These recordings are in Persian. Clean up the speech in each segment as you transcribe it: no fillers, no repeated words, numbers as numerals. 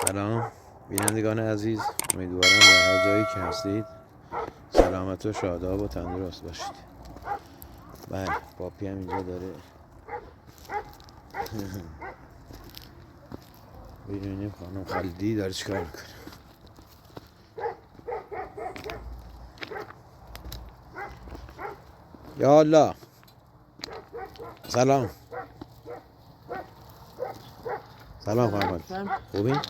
سلام بینندگان عزیز، امیدوارم در هر جایی که هستید سلامت و شاداب و تندرست باشید. بله، پاپی هم اینجا داره. ببینیم خانم خالدی داره چیکار میکنه. یا الله، سلام. سلام خانم خالدی، خوبین؟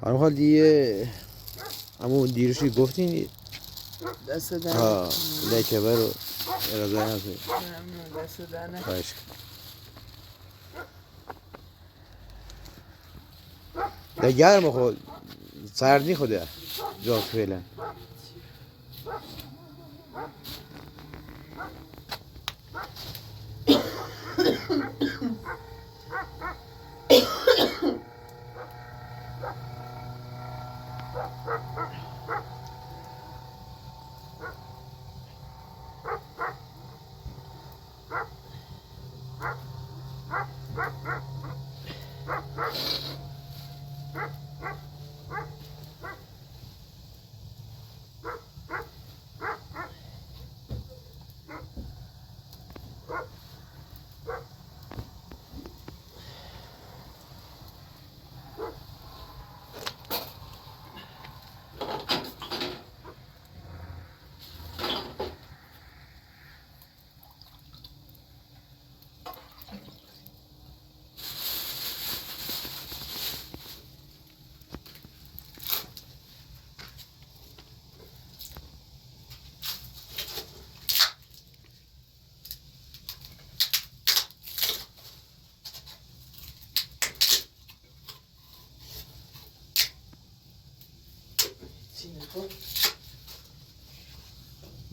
خانم خالدی همون دیروشی گفتین دست دهنه لکه برو ارازه نزدید. دست دهنه خواهش ده گرم خود سردی خوده جاست فعلا.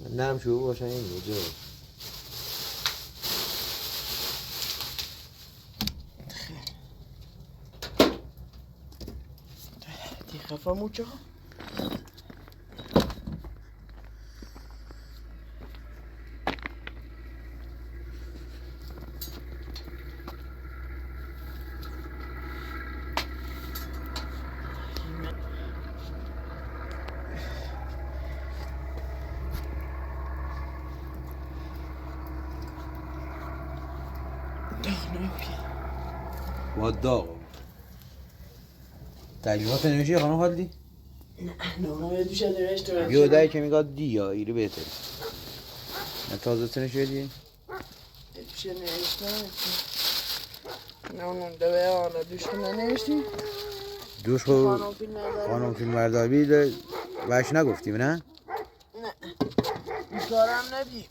نرم شروع باشن این روزه. Ti خفه mucho? با داغ تجربات نمیشه خانم خالدی؟ No je duše nevěřte. بیا دایی که میگاد دی یا ایری بهتره. نه تازه تنشه دی؟ Je duše nevěřte. No, deve ona duše nevěřte. دوش خود خانم فیلم بردار بید وش نگفتیم نه؟ نه بیکارم نبی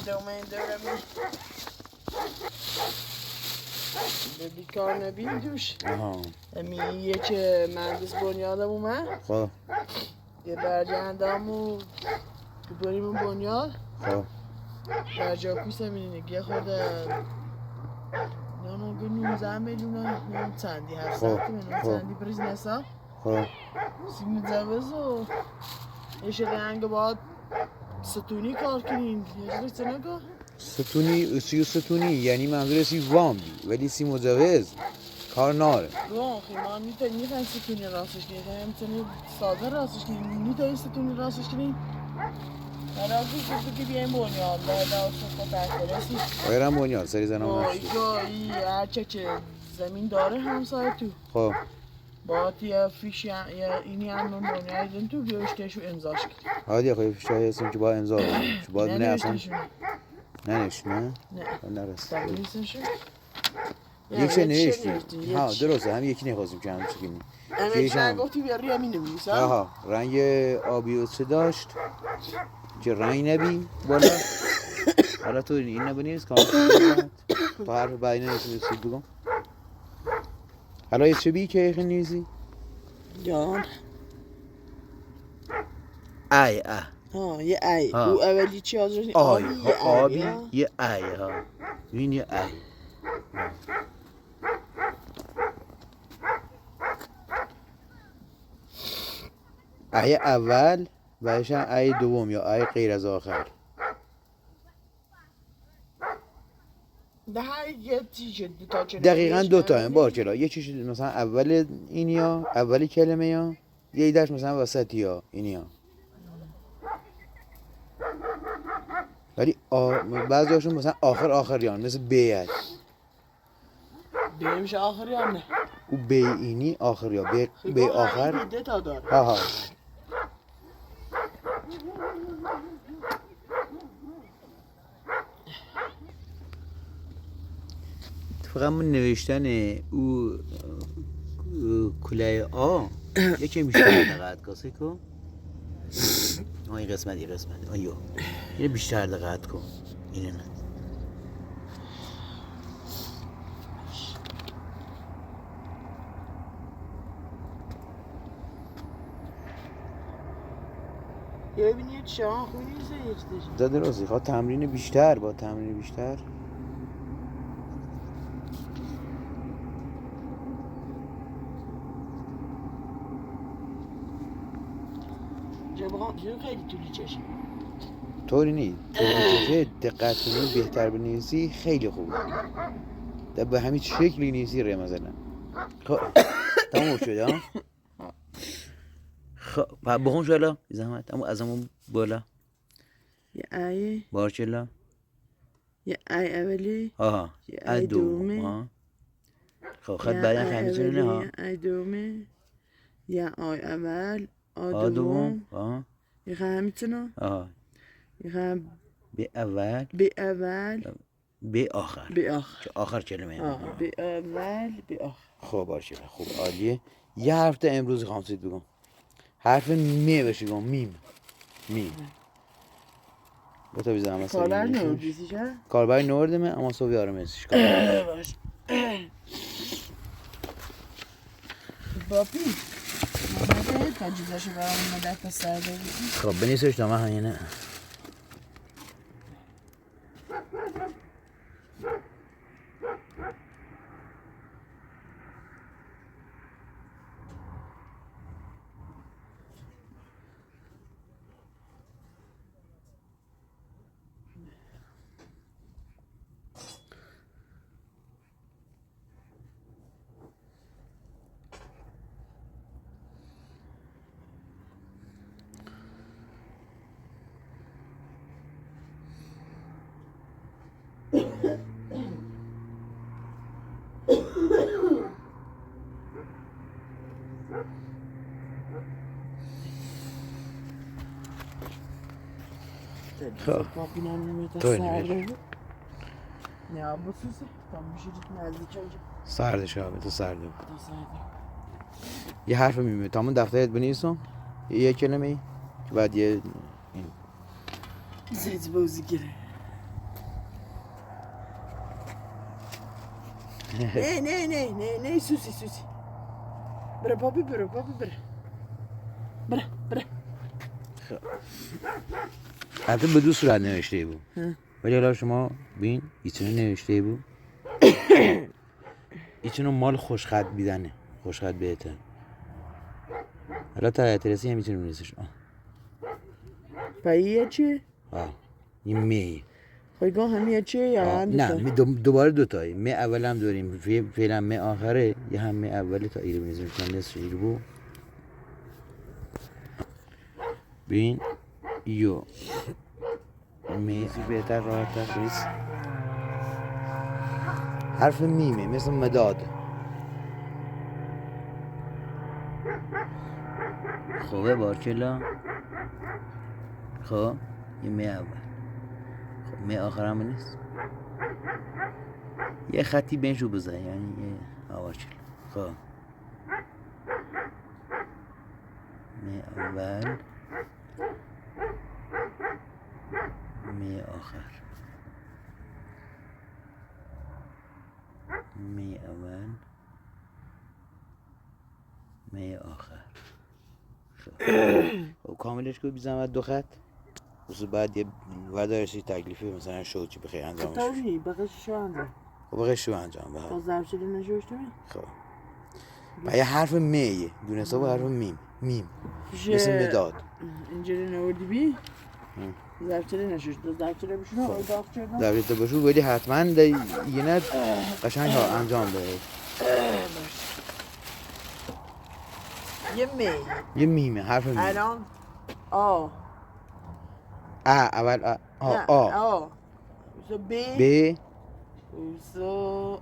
دومه دورمی به بیکار نبی دوش امی یک مهندس بنیادم اومد خب یه برگندامو که بریم بنیاد خب در جاکوی سمینینگی خود نانو که 19 میلیون نان چندی هست نان چندی پریزنسا خب سیم متجوز و یه شرنگ باید ستونی کار کنین یه جوری چه نگاه ستونی ستونی یعنی منظور سی وام بی ولی سی مجوز کار ناره. رو خیمان نیتایی ستونی راستش کنین همچنین ساده راستش کنین نیتایی ستونی راستش کنین هر گفت که بیایم بنیاد بعد از صبح تاکرسی بایرم بنیاد سری زنم نشد. اینجا هر چه زمین داره همسایه تو خب باید یه فیش اینی هم بنیاد دن تو بیاشتشو امضاش کنی عادی خواهی فیشایی هستیم که باید امضا کنیم که باید نه اصلا ننوشت نه؟ نه نرست نیستنشون یکشه نوشتیم ها درسته هم یکی نخواستیم که هم چکنیم یکیش هم گفتی بیاری همین نمی‌نویسم آها رنگ آبی و چه داشت که رنگ نبی بالا حالا تو این نبینیست کامل تو حرف بعدی نویسید بگم حالا یه چه بی که ایخی نویسی؟ جان ای ها یه ای او اولی چی آزرسی آبی یه ای ها این یه ای ای اول بهش هم ای دوم یا ای غیر از آخر ده یه چی شد دو تا کلمه دقیقاً دو تا بارکلا یه چیزی مثلا اول اینیا اولی کلمه یا یه ایدهش مثلا وسطی یا اینیا ولی بعضی هاشون مثلا آخریان مثل بیت بی میشه آخر یا نه او بی اینی آخر یا بی آخر ده تا داره ها ها فقط من نوشتن او کلاه آ یکی بیشتر دقت کاسه کن این قسمت آیو اینه بیشتر دقت کن اینه نه یه ببینید شما خوبی نیست یک دیش زده رازی خواه تمرین بیشتر با تمرین بیشتر جبهان چون خیلی طولی چشم طوری نی طوری دقت کنی بهتر بنویسی خیلی خوبه در به همین شکلی نیستی ره مثلا خب تموم شده ها خب بخون شالا زحمت اما از همون بالا یه ای بارچلا یه ای اولی ها یه ای دومه خب خط بعدی هم میتونه ها یه ای دومه یه آی اول آ دوم یه خواهم میتونه یه خواهم به اول به اول به آخر به آخر که آخر کلمه به اول به آخر خب باشه خوب عالیه یه حرف تا امروز خامسید بگم حرف می بشه بگم میم با تو بیزم مثلا کاربر نوردیسی چه؟ کاربر نوردمه اما صبح یارم ازش باش باپی مامده تا جیزاشو برام مدت تا سر بریزی خب بنیسش تا من هنینه باپی نمیده تا طوری سر نمیشه. بریزی نه بسوسه تا میشید نزدیک اونجا سردش آبه تو سرده تا سر یه حرف میمونه تا من دفترت بنویسم یه کلمه ای که بعد یه این زیت بازی گره نه سوسی بره پاپی بره البته به دو صورت نوشته بود ولی حالا شما بین ایتونو نوشته بود ایتونو مال خوشخط بیدنه خوشخط بهتر حالا تا اعتراسی هم میتونیم نیستش پاییه چی؟ این می خواهیگاه همیه چی یا نه می دوباره دوتایی می اول هم داریم فعلا می آخره یه هم می اولی تا ایرو میزیم چون نصف ایرو بود بین یو میزی بهتر راحت تر بریز حرف میمه مثل مداد خوبه بارکلا خب یه می اول خب می آخر هم نیست یه خطی بینشو بزن یعنی یه بارکلا خب می اول می آخر می اول می آخر خب کاملش کنی بیزم دو خط بسید بعد یه وردارشی تکلیفی مثلا شد چی بخیر انجامش تایی بقیش شو انجام خب بقیش شو انجام تا ضرب شده نشوشته می؟ خب و یه حرف میه دون حساب حرف میم مثل مداد اینجوری نوردی بی؟ زفتره نشوش دو زفتره بشونه خب. او داغ کردم دبلیت باشو ولی حتما یه قشنگ ها انجام بده. یه می یه میمه حرف میمه. الان آ اول آ سو بی ب سو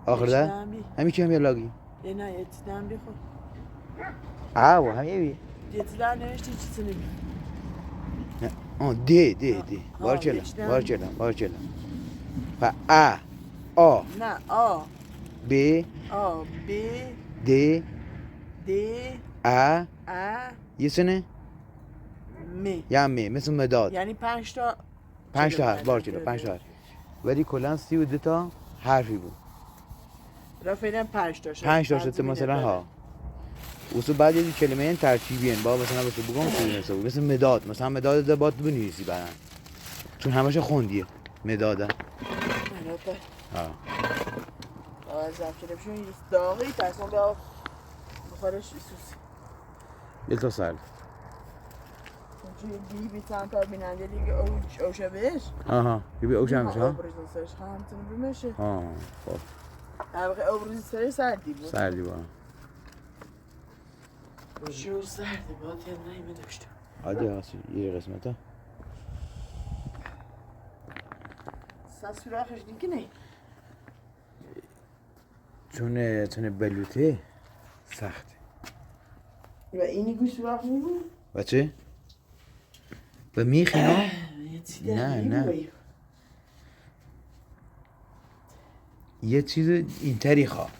آخر ده همین که هم یه لاگی یه نه یه چیزم بی خود و همین بی یه چیزم نوشتی چیزی نبی دی بارچلا و آ نه آ ب آ بی د دی ا یه سنه می یه می مثل مداد یعنی 5 تا 5 تا حرف بارچلا 5 تا حرف ولی کلا 32 تا حرفی بود. را فعلا 5 تا شد 5 تا شد مثلا ها واسه بعد یه کلمه این ترکیبی با مثلا واسه بگم چیزی مثل مداد مثلا مداد ده باید بنویسی بعدن چون همش خوندیه مداده زفتره بشون یه داغی تصمیم بیا بخارش سوسی یه تا سر چون بی بی چند تا بیننده دیگه اوشه بهش بی اوشم میشه ها اوبریز سرش همتون بمیشه خب البته اوبریز سرش سردی بود سردی با شو سردی بود یه نایمه داشتم یه قسمت ها سوراخش دیگه نه چون بلوته سخته و اینی گوش سوراخ میبود بچه؟ به میخی نه یه چیز اینتری خواه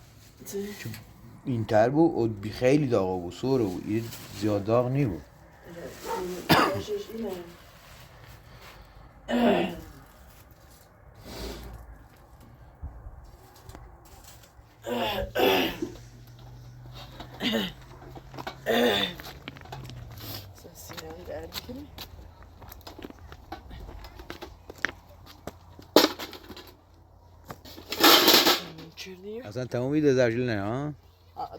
اینتر بود و خیلی داغ بود سوره بود یه زیاد داغ نی بود اصلا تمامی ده زرجل نه ها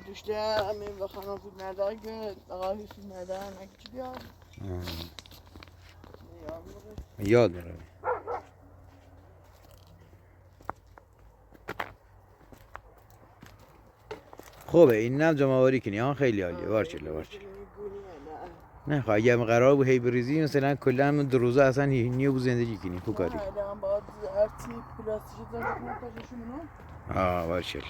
دوشته همین بخوانا فیلم نداره که آقای فیلم نداره نگه چی بیاد یاد میره خوبه این نم جمع آوری کنی ها خیلی عالیه بارچلا نه خواه اگه هم قرار بود هی بریزی مثلا کلا هم دو روزه اصلا نیو زندگی کنی خود کاری الان باید هرچی پلاستیک داره کنه تاششون بارچلا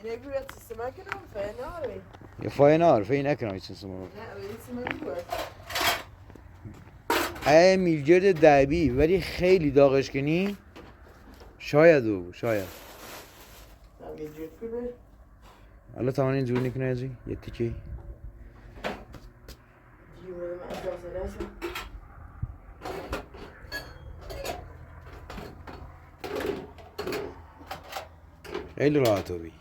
اینه بیاد سیستم کنم فیناره یه فاینار فین نکنم ایچ سمو نه سیستم بیاد ای میلگرد دعبی ولی خیلی داغش کنی شاید حالا تمام اینجور نکنه ازی یه تیکه خیلی راحت بی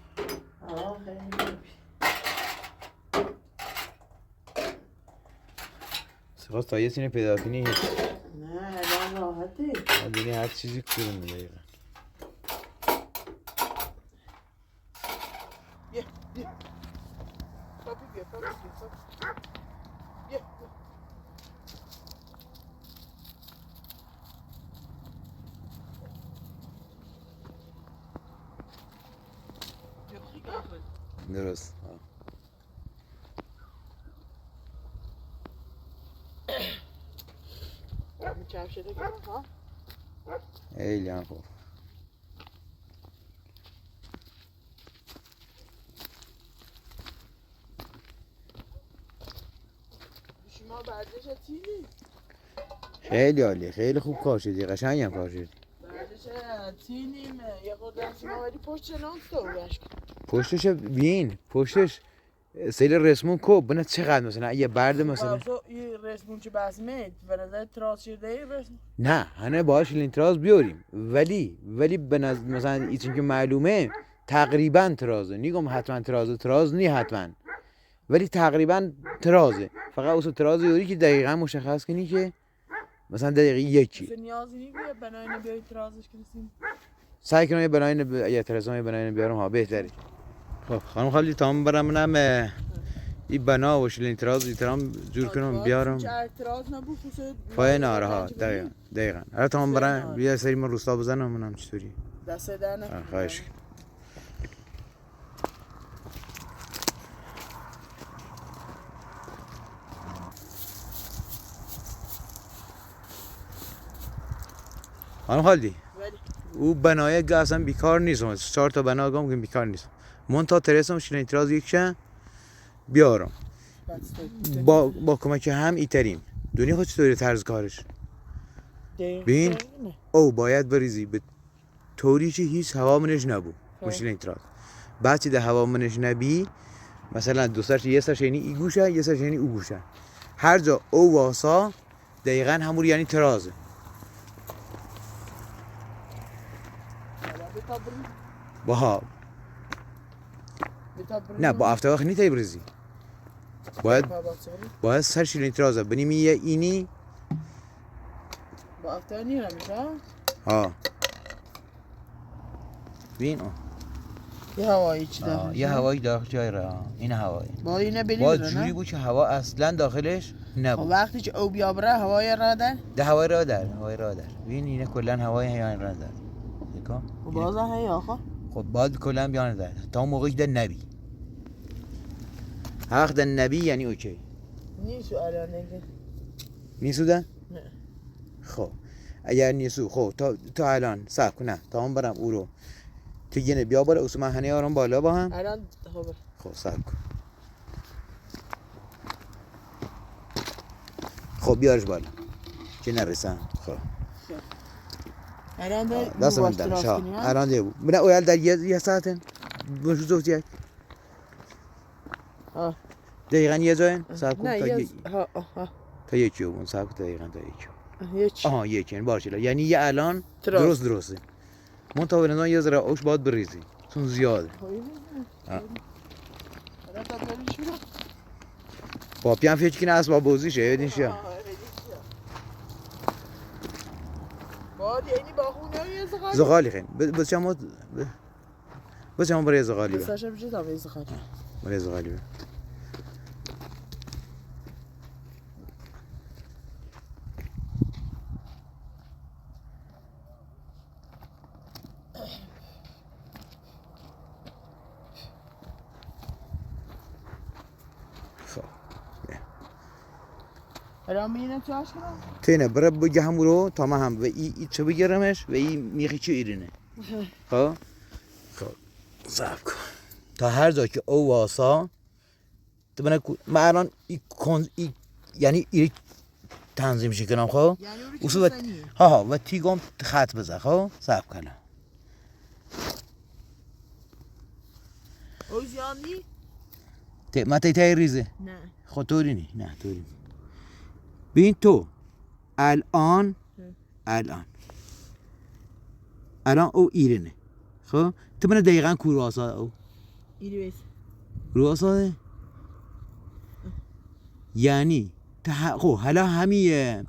سخواست تا یه سینه پیدا کنی نه الان راحته دینی هر چیزی کنیم دقیقا بیا پاپی بیا درست کفش رو کنم ها. خیلی هم خوب. شما ورزش تیمی؟ خیلی عالی، خیلی خوب کار شدی، قشنگ هم کار شدی. ورزش تیمیم یه خود شما ولی پشت نام تو بشک. پشتش بین، پشتش سیل رسمون کو بنا چقدر مثلا یه برد مثلا این رسمون چه بسمه به نظر تراس شده رسم نه هنه باش تراز بیاریم ولی به نظر مثلا ایچین که معلومه تقریبا ترازه نیگم حتما تراز نی حتما ولی تقریبا ترازه فقط اصلا تراز یوری که دقیقا مشخص کنی که مثلا دقیقه یکی مثلا نیازی نیست که بناین بیای ترازش کنیم سعی کنم یه بناین یه ترازم یه بناین بیارم ها بهتره. خب خانم خالی تمام برم منم این بنا و شلین ترام جور کنم بیارم اعتراض نبود پای ناره ها دقیقا حالا تمام برم یه سری من روستا بزنم منم چطوری دست در نکنم خواهش خانم خالدی او بنای اصلا بیکار نیست 4 تا بنا گم که بیکار نیست من تا ترسم شلین تراز یکشن بیارم با کمک هم ایتریم دونی خود چطوری طرز کارش ببین او باید بریزی به طوری که هیچ هوا منش نبود مشکل این تراز بعد چی ده هوا منش نبی مثلا دو سرش یه سرش یعنی ای گوشه یه سرش یعنی او گوشه هر جا او واسا دقیقا همون یعنی ترازه با نه با افتاق نیتی بریزی باید سر شیرین ترازه بنیم یه اینی با افتاق نیرم میشه ها بین یه هوایی چی داخل یه هوایی داخل جای را این هوایی با اینه بلیده باز جوری بود که هوا اصلا داخلش نبود وقتی که او بیابره هوای را در ده هوای را در ببین اینه کلا هوای هیان را در باز هی آخه خب بعد کلا بیان در تا موقعی ده نبی حق ده نبی یعنی اوکی نیسو الان نگه نیسو ده؟ نه خب اگر نیسو خب تا الان صبر کن نه تا هم برم او رو تو گینه بیا باره اصلا من هنه آرام بالا با هم الان خب صبر کن خب بیارش بالا که نرسم خب الان ده دست من درش ها الان ده بود بنا اویل در یه ساعتن بشو زوفت یک دقیقا یه جاین صبر کن تا یکی رو بون صبر کن دقیقا تا یکی آها یکی باشه یعنی یه الان درسته من تا بنظرم یه ذره اوش باید بریزی چون زیاده پاپی هم فکر کنه اسباب بازیشه بدین شیا باید یعنی با خونه یه زغالی زغالی خیلی بس شما برای زغالی بس شما بجید هم زغالی برای زغالی الان میینم چاش کنم؟ تینه برای بگه همو رو تا ما هم و ای چه بگیرمش و ای میخی چه ایرینه خب صبر کن تا هر جا که او واسا تو بنا من الان یعنی ای تنظیم کنم خب یعنی ها و تیگم خط بزن خب صبر کنم او زیان نی؟ من تای ریزه نه خود طوری نی نه طوری نی ببین تو الان او ایرنه خب تو بنا دقیقا کورواسا او ایرویس کورواسا یعنی خب حالا همیه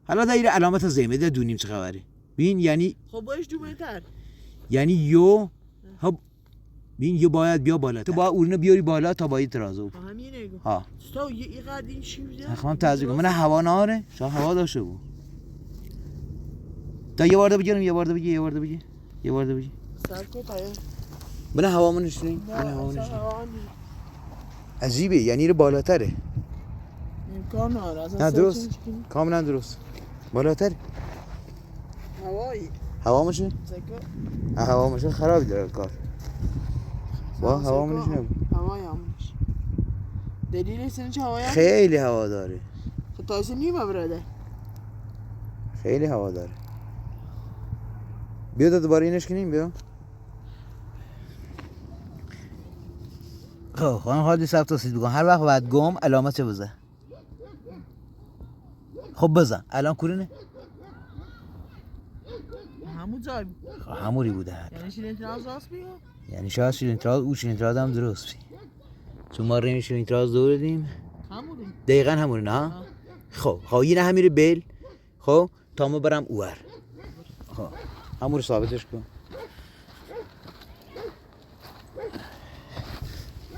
حالا دایر علامت زیمه ده دونیم چه خبره ببین یعنی خب باش دومه تر یعنی یو خب ببین یو باید بیا بالا تو باید اورینو بیاری بالا تا باید ترازو همینه گو ها تو یه قد این چی بوده خواهم تعذیب کنم من هوا ناره شاید هوا داشته بود تا یه بار ده بگیرم یه بار ده بگی سر کو پایه بنا هوامون نشونی؟ نه بنا هوامون اصلا نشونی. هوا نیست. عجیبه یعنی اینو بالاتره. امکان نداره اصلا نه درست سرچ کنی. کاملا درست بالاتره. هوایی هوامشه؟ سکه هوامشه خرابی داره کار. با هوامون نشونی. هوایی همونش دلیلش اینه که هوایی هم خیلی هوا داره. خب تایسه نیمه براده خیلی هوا داره. بیا دوباره اینش کنیم بیا. خب خانم خالدی ثبت رسید بگم هر وقت بعد گم علامت چه بزن. خب بزن الان کورینه. همون جای بود خب هموری بوده حد. یعنی شیرین تراز راست بیا یعنی شاید شیرین تراز او شیرین تراز هم درست بی. چون ما ریم شیرین تراز دور دیم. همونی دقیقا همونه نه؟ خب اینه همیره بیل. خب تا ما برم اوور. خب همون رو ثابتش کن.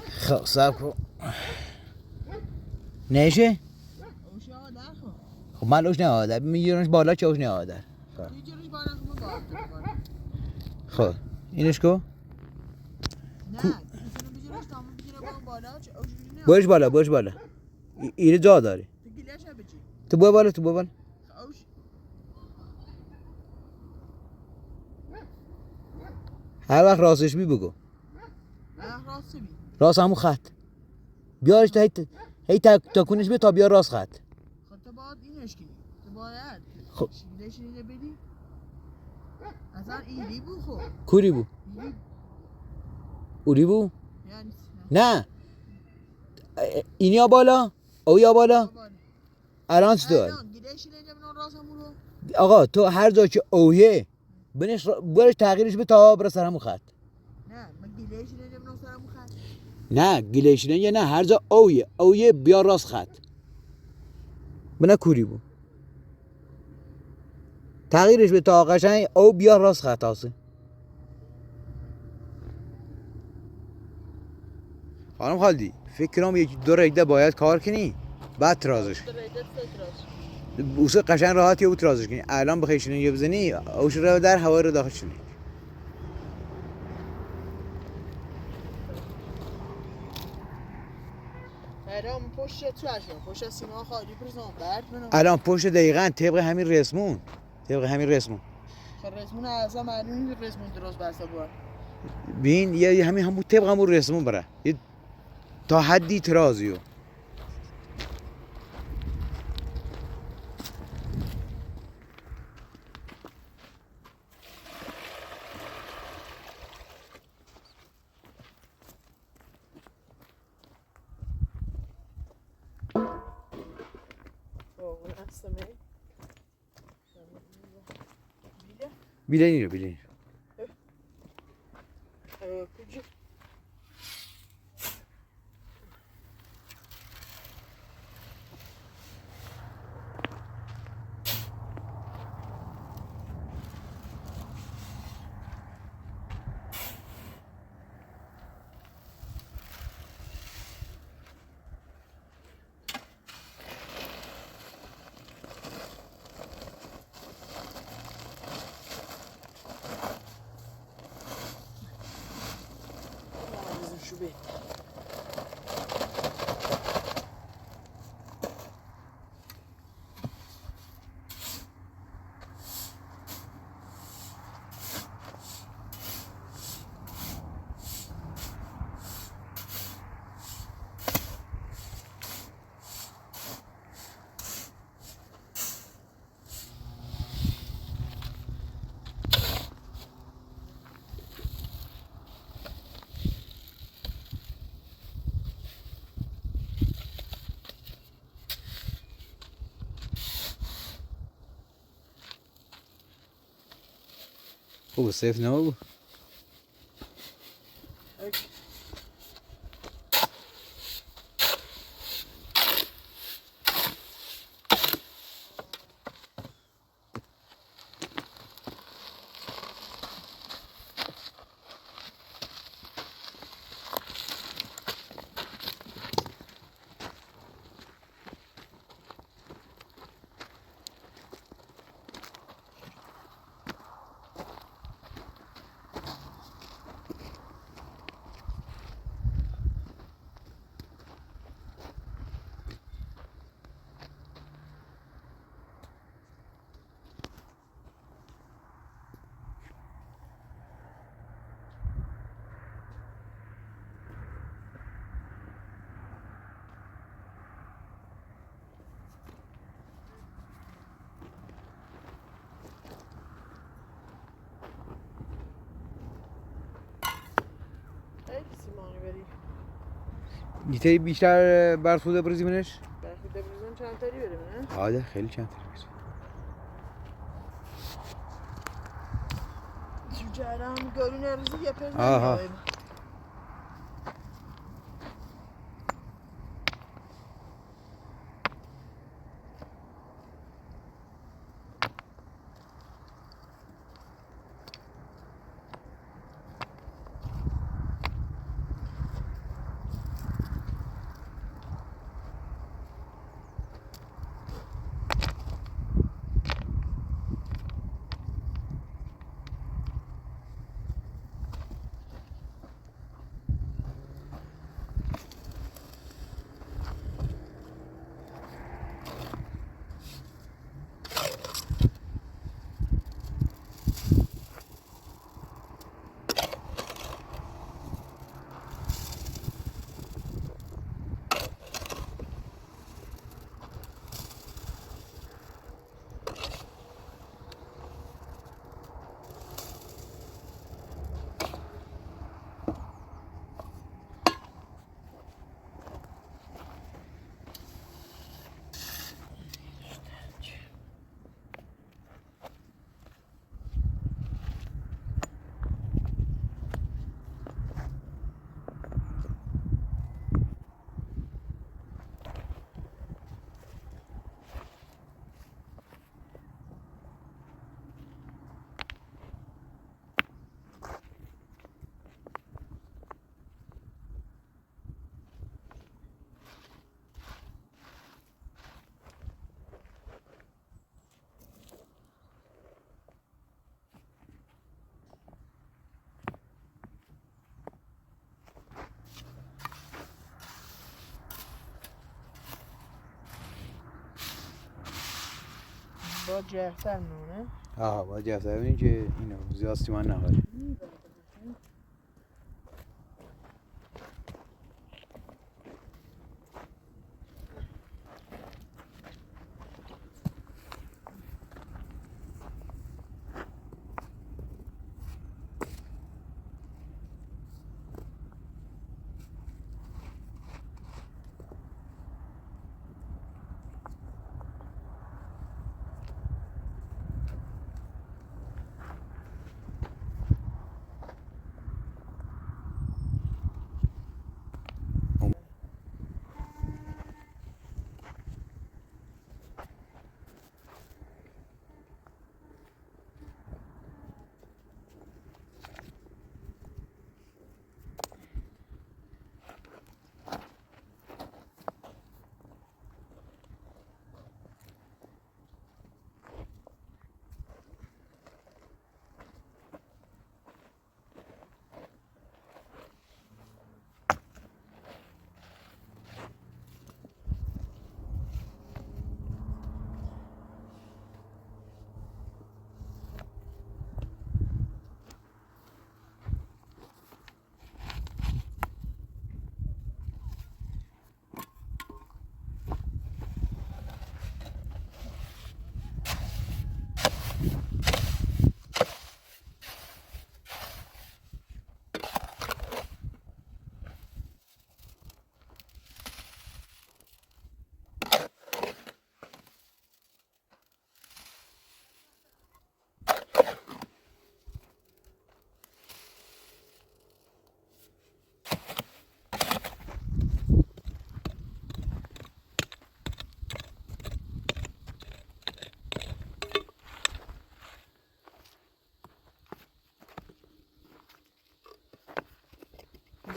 خب صبر کن. نشه؟ اوشی آقا در خب خب من اوش نهاده میگیرنش بالا که اوش نهاده. یه جوریش بالا خب بالا خب اینش کو؟ نه میتونم بجورش تا همون بگیره با بالا چه اوشی نه برش بالا برش بالا. اینه جا داره. تو گیلش هم بچی تو بیا بالا تو بیا بالا. اوش هر وقت راستش بی بگو. راست بی راست همون خط. بیارش تا هی تکونش بی تا بیا راست خط. خب تو باید اینش کنی تو باید خب گیلش اینجا بدی اصلا ایلی بود خب کوری بو. ایلی اوری بو. یعنی نه اینی یا بالا او یا بالا الان چطور الان گیلش اینجا بنا راست همون رو آقا تو هر جا که اویه برش تغییرش به تا برسه همون خط. نه من گیلش اینجا بنا سر همون خط نه گلیشینه یا نه هر جا اویه بیا راست خط. بنا کوری بو. تغییرش به تا قشنگ او بیا راست خط آسه. خانم خالدی فکر کنم یکی دو رگده باید کار کنی بعد ترازش اوسه قشنگ راحتی او ترازش کنی الان بخوای شنیه بزنی اوش رو در هوا رو داخل شنی. الان پشت تو اشون پشت سیما خالی پرسام بعد منو الان پشت دقیقاً طبق همین رسمون خب رسمون اصلا معلوم نیست رسمون درست بسته بود بین یه همون طبق همون رسمون بره تا حدی ترازیو. اون اصلا بیلینی رو کجا شو بيت خوب سیف نمو. سیمانی بری نیته بیشتر برفوده بریزیمش؟ برخی دبریزم چند تاری بریم نه؟ آده خیلی چند تری بریم. تو جهره هم گاری نریزی یه پر آها. نمیایم با جهتر نونه آها باید جفته ببینیم که اینو زیاد سیمان نخوره.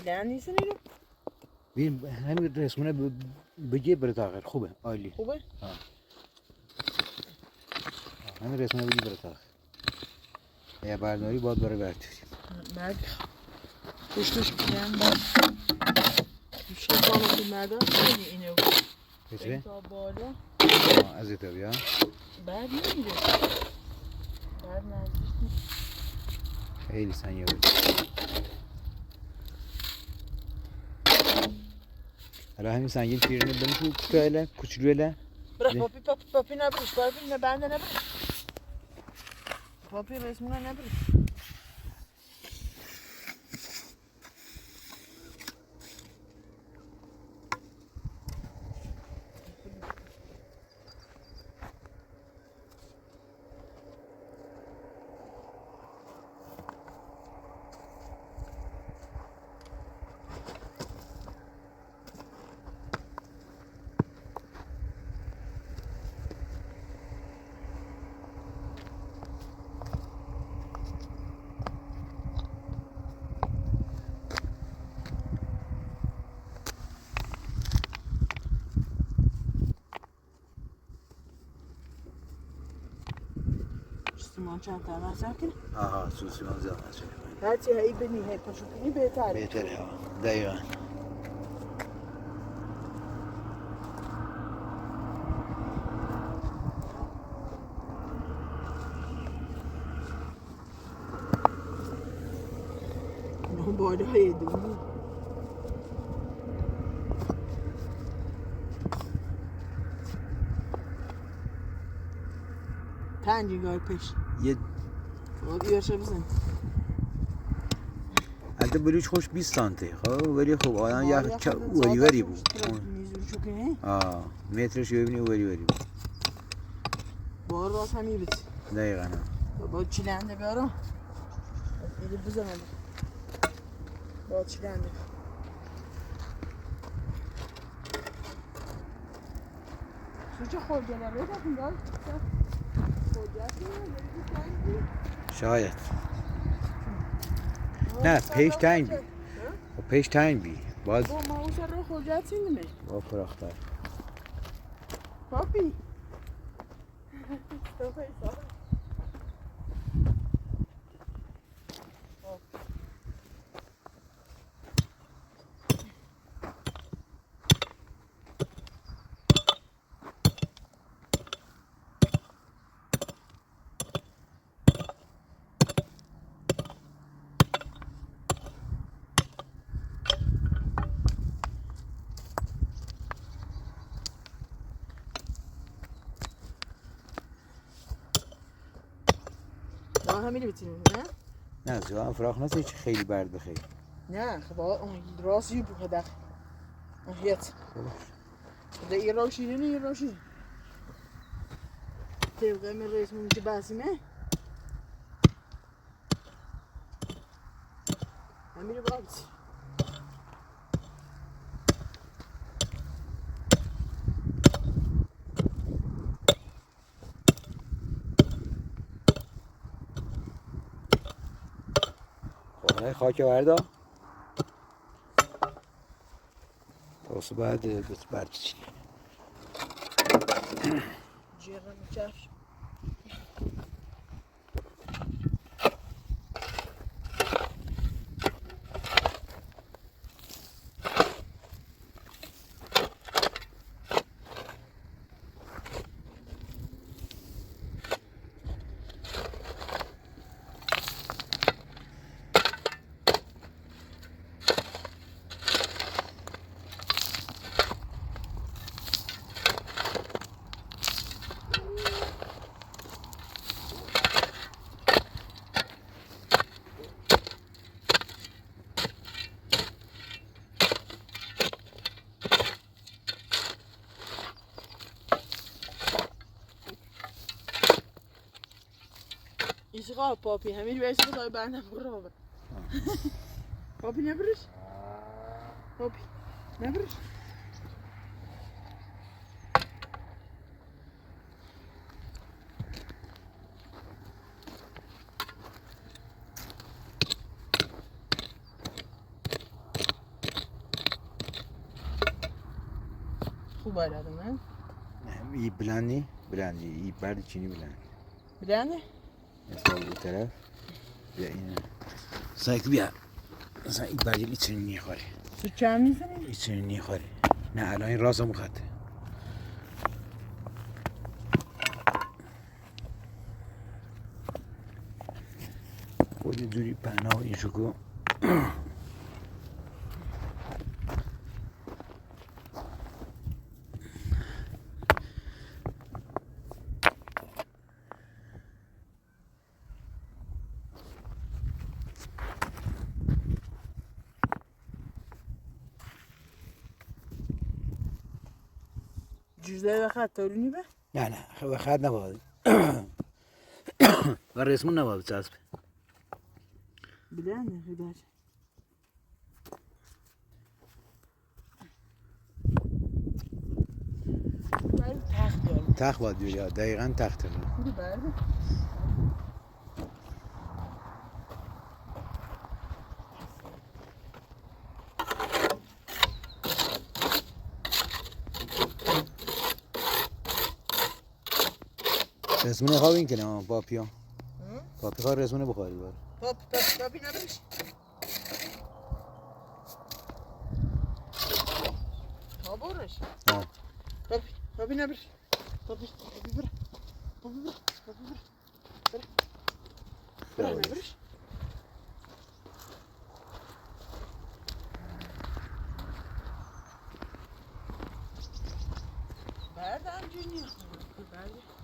بلند نیستن اینو؟ ببین همین رسمونه بگی بره تاخر خوبه عالی. خوبه؟ همین رسمونه بگی بره تاخر. یا برداری باید بره برداری. بعد پشتش بگم بعد پشت بالا که مردم خیلی اینو کچه؟ تا بالا از ایتا بیا. بعد نمیره بعد نزدیک نیست خیلی سنگه بود. حالا همین سنگین پیرنه بنی تو کوتاهله کوچولوله. برا پاپی نبریش پاپی نه بنده نبریش پاپی رسمونه نبریش سوسیمان چند تا مصرف کنی؟ آها سوسیمان زیاد مصرف کنی. هرچی هی بینی هی پاشو کنی بهتره. بهتره ها دقیقا. نه باده های دومی. پنجگاه پیش. یه بیارشه بزن. البته بلوچ خوش 20 سانته خب ولی خب آدم یه وری بود. میزون شو کنی؟ آه مترش ببینی وری بود. بار راست همی بیت. دقیقا. با چیلنده بیارم. ایده بزنم. با چیلنده. چه خود جلوه دارم دار؟ شاید نه پیش تنگ بی و پیش تنگ بی باز با ما اون سر رو خوجت سینمه با فراختر پاپی همینی بتونیم نه؟ نه زیاد فراخ نست هیچ خیلی برد بخیر نه خب راستی بخدا احیت ده این روشینه نه این روشینه طبقه من رئیس مونتی باسمه همینی باید خب خاک وردا تاسو بعد برد چی جیغم چفش İşgal papi, hemen bir şey daha benden vurma. Papi ne yapıyorsun? Papi ne yapıyorsun? خوب ayladın ha? İyi blandi blandi iyi برد چینی بلند Bilende? مثلا bu taraf بیا این سایک بیا مثلا این برد ایچنی نیخوره Su çam misin? ایچنی نیخوره نه الان این راست هم خطه خود جوری پناه این شکو Cüzde ve خطارونی به؟ نه نه خد نباید و رسمون نباید چسب Bilende gider. تخت دارم. تخت باید بیاری دقیقا تخت خوبی برده. رسمون خواب این کنه پاپیون پاپی خواه رسونه بخوری بار پاپی نبرش تا برش پاپی نبرش پاپی بره بره نبرش بردم جونی برده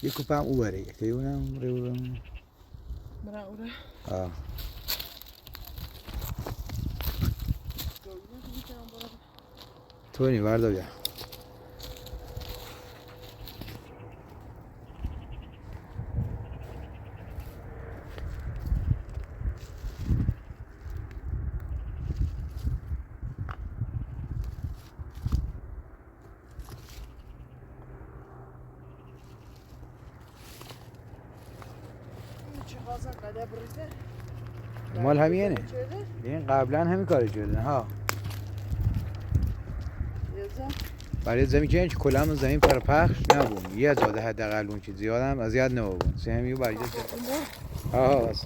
یه کوپه هم او بره که اونم رو برای اوره تو نی بردا بیا مال همینه این قبلا همین کاری کرده ها برای زمین که اینچه کلام زمین پر پخش نبون یه زاده حداقل اون چیز زیادم از یاد نبون سهمیو برای ها بس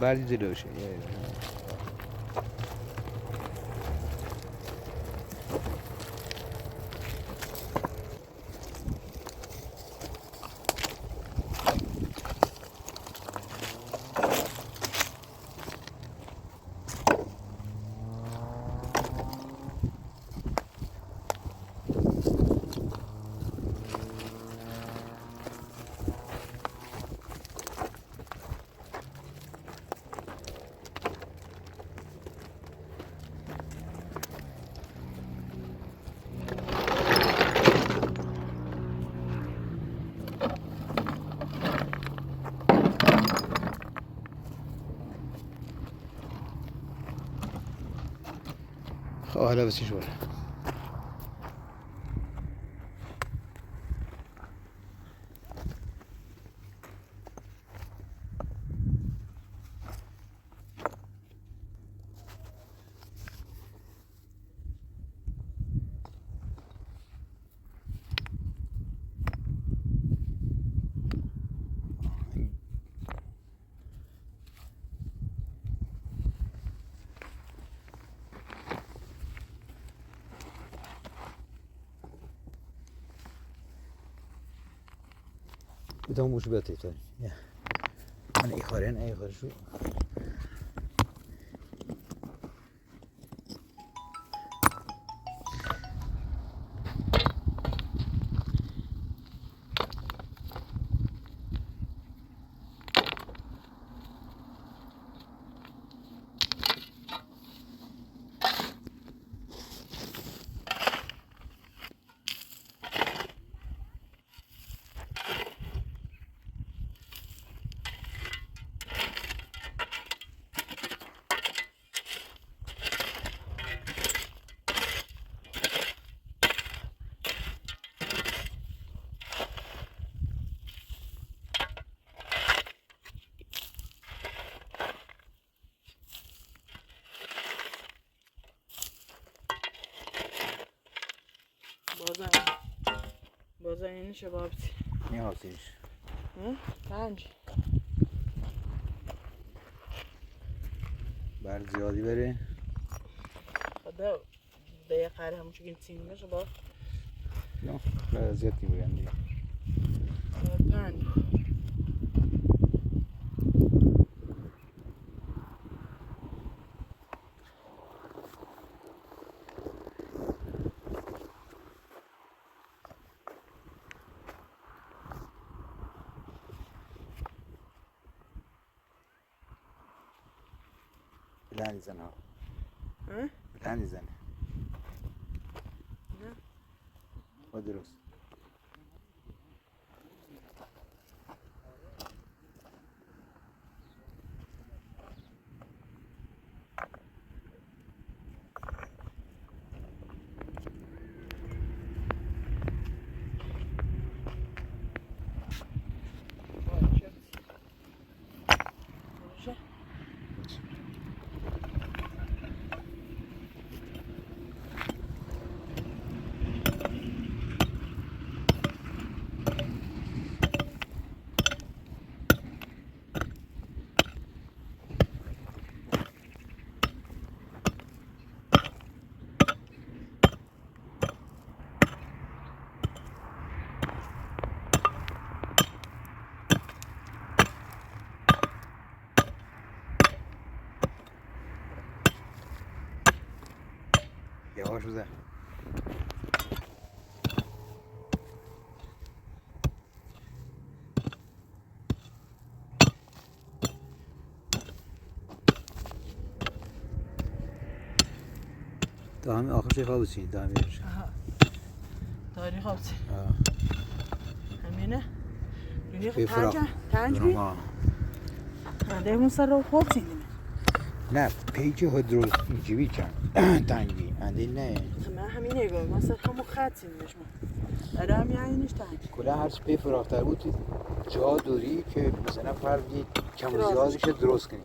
بعدی جلوشه خب حالا بسیش بره بتون موش بیاتی تو من ای خاره شو بازم اینه شبابتی نیازیش پنج بر زیادی بره خدا ده قره همون چون تیم باشه با نه بر زیادی بگن دیگه پنج بلند زن ها ها؟ بلند زن نه و درست یواش بزن تا همین آخرش خواب بچین تا همین تاریخ آبتی همینه دنیا خب بفراغ تنج بی؟ ده اون سر رو خواب چیدیم نه پیچ هدرول اینجوری چند تنگی اندی نه من همین نگاه ما سر همون خط سیدیمش ما برای هم یعنیش تنج کلا هرچی پی فراغتر بود تو جا دوری که مثلا فرقی کم و زیادش درست کنی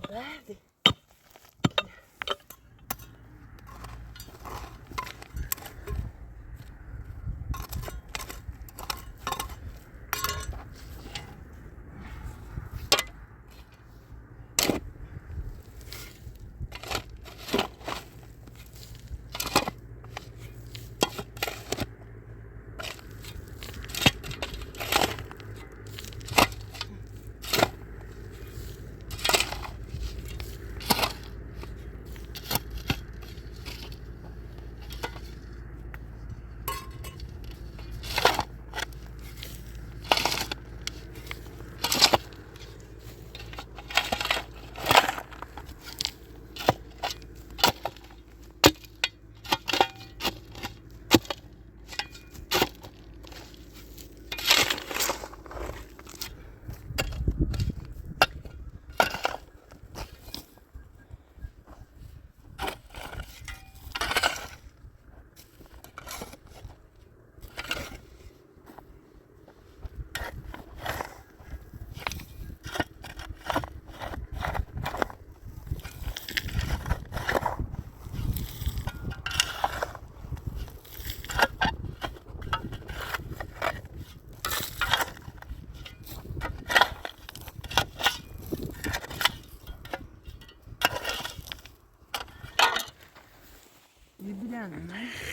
برده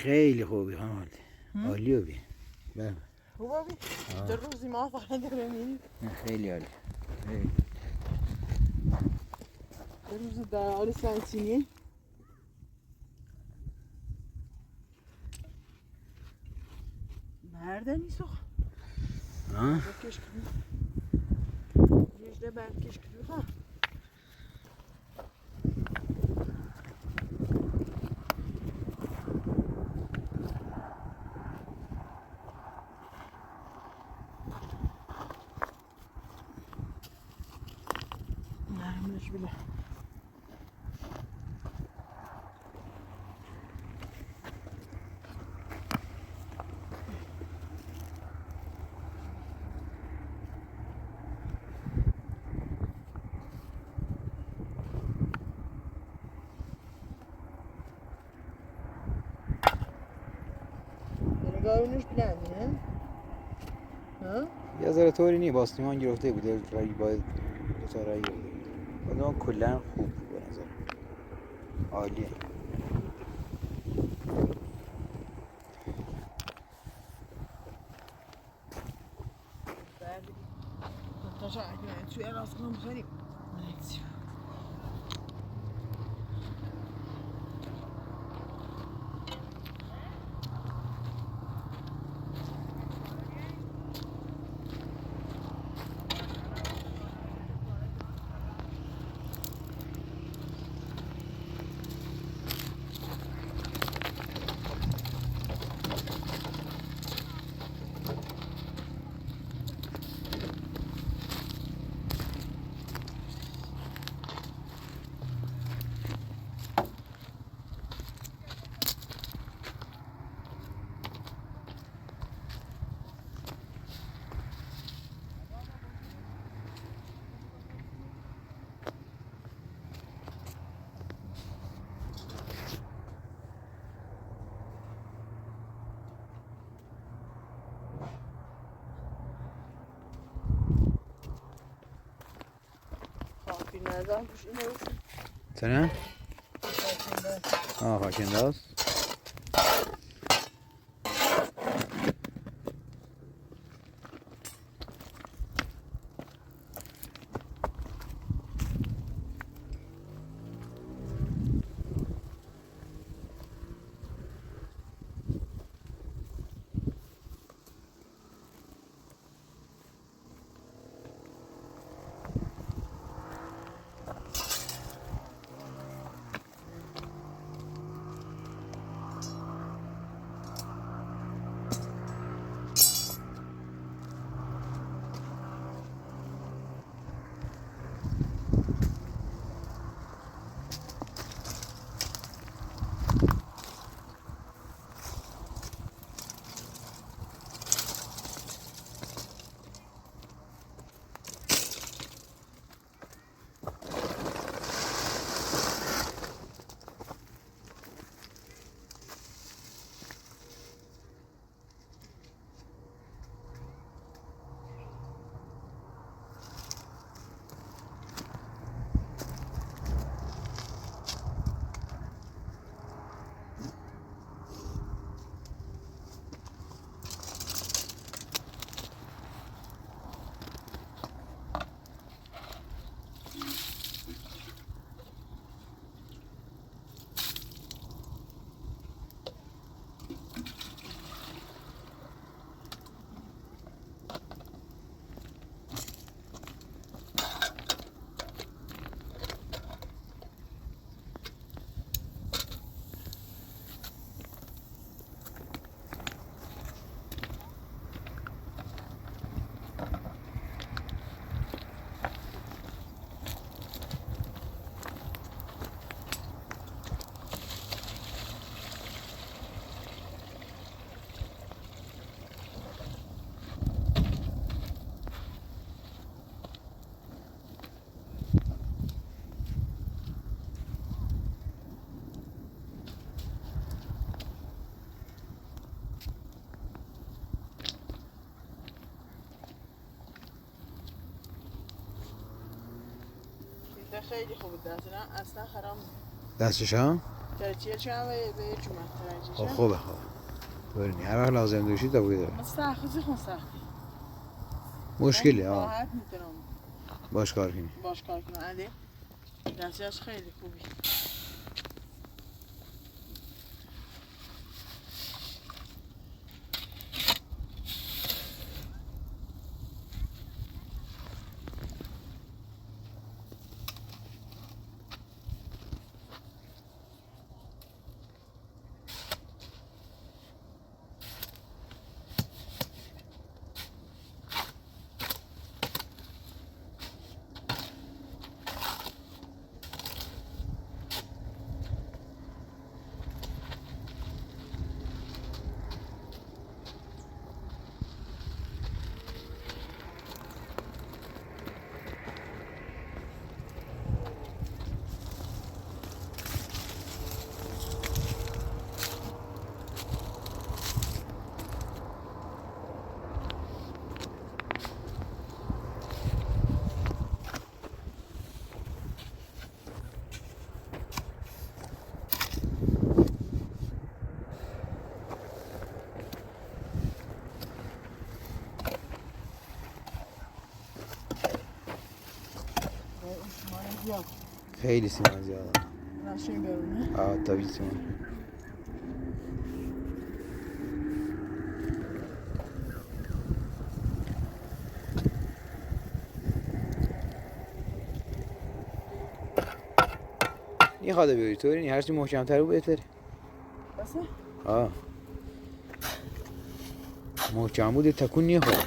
خیلی خوبی حامد عالی بی بله خوبه بی؟ در روزی ما فقط داره میری خیلی عالی خیلی در روزی در حال سنسینی برده نیست ها بکش کنی یجده برکش کنی ها نرمش بله نگاهونش بلندی نه؟ ها؟ یه ذره طوری نی باستیمان گرفته بوده رای باید دو تا رای گرفته بود اون کلا خوب بود به نظر عالیه بعد تاشا اگه توی راست کنم خیلی نظام توش اینه بسید تنه؟ خاکنده است خیلی خوب دست اصلا خرام دستش ها؟ درچیه چه هم به جمعه خوبه برینی هر وقت لازم دوشید تا بگید من سختی خون سختی مشکلی راحت میتونم باش کار کنی باش کار کنم علی دستش خیلی خوبی زیاد خیلی سیمان زیاده. نشین برونه تا 20 سیمان. این خواهده بیاری طوری هرچی محکمتر بود بهتره. بسه؟ محکم بود تکون نیخواد.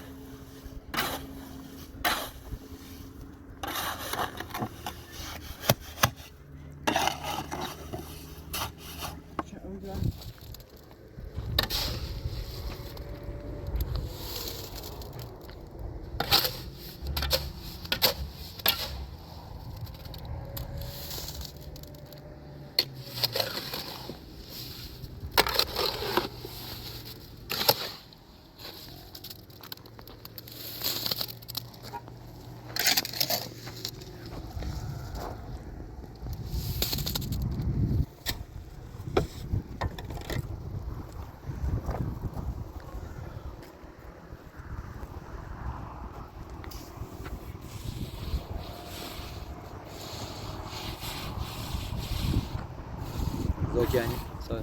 زاکنی سای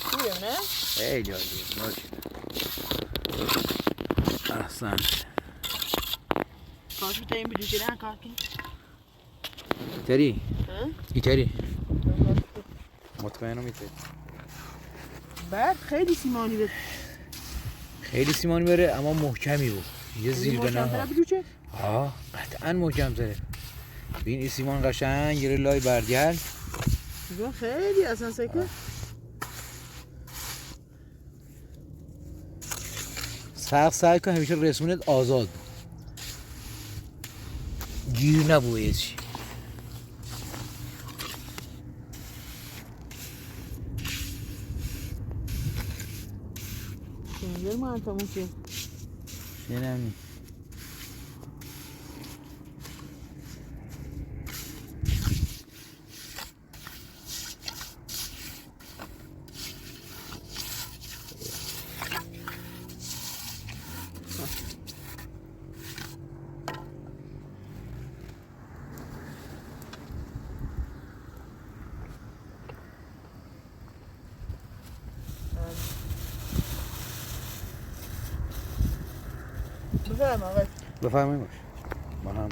خوبه نه؟ خیلی عالیه. احسن. کاش بتا این بلیجه نه کار کنی ایتری؟ ایتری ها؟ مطمئنم ایتری. بعد خیلی سیمانی بود خیلی سیمانی بره اما محکمی بود. یه زیر به نه قطعا محکم تره. ببین این سیمان قشنگ گیره لای برگل. خیلی اصلا سکه. سعی کن همیشه رسمونت آزاد گیر نبوه یه چی. سنگر ما انتمون که شنمی بفرم آقای بفرمایید باش. ما هم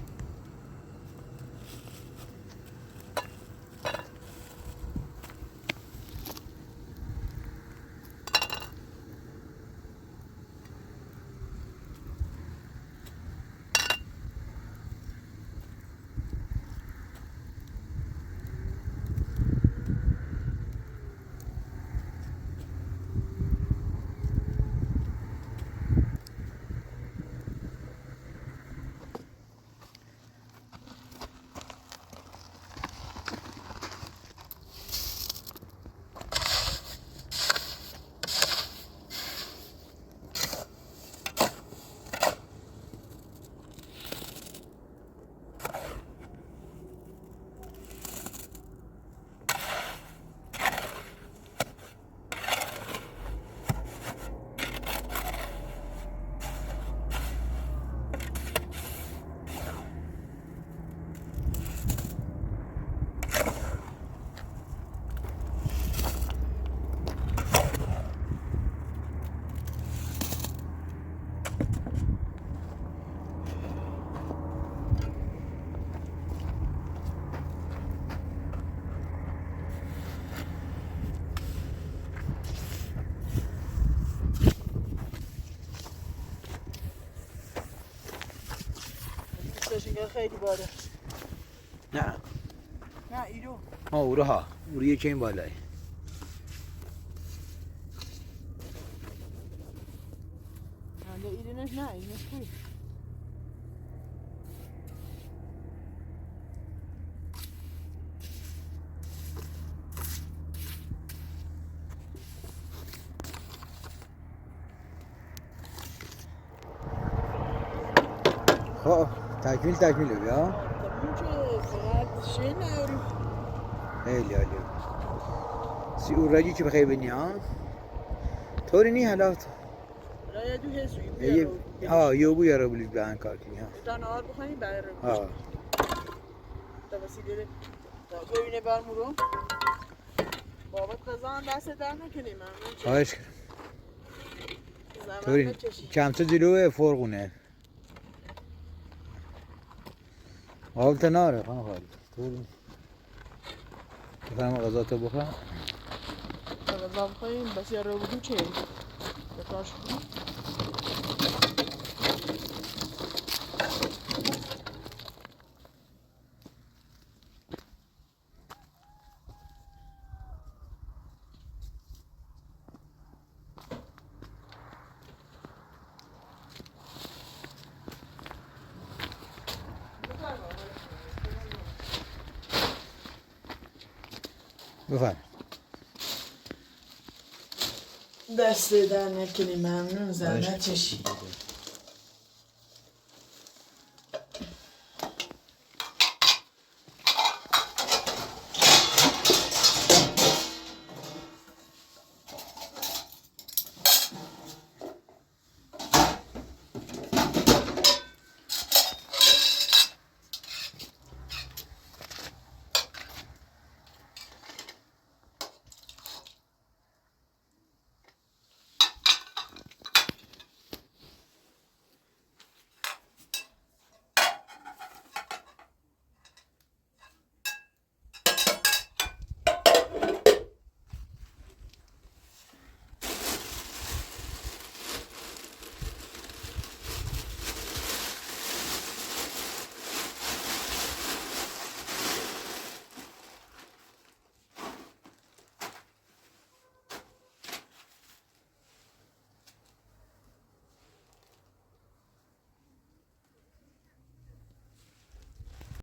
شنگر خیلی باده نه ایرو اوره ها اوره یکی این بالایی ایرینش نه ایرینش خوی خب تکمیل بیا این که فقط شین نهاری خیلی عالی. سی اوراجی که بخوای بینی ها طوری نی حالات را یه دو هزوی یو بو یارو بلیز بیان کار کنی ها دان آر بخوانی برای رو ها تا وسیله ببینه برمورو بابت قضان دست در نکنیم ممنون چه خواهش کنم زمان طوری نچشی کمچه جلوه فرقونه حالت ناره خانم خالی طوری بفرما غذا تو بخور غذا بخواییم بس یه رو بودو چه بکاش کنیم بفرما دست در نکنیم ممنون زحمت چشی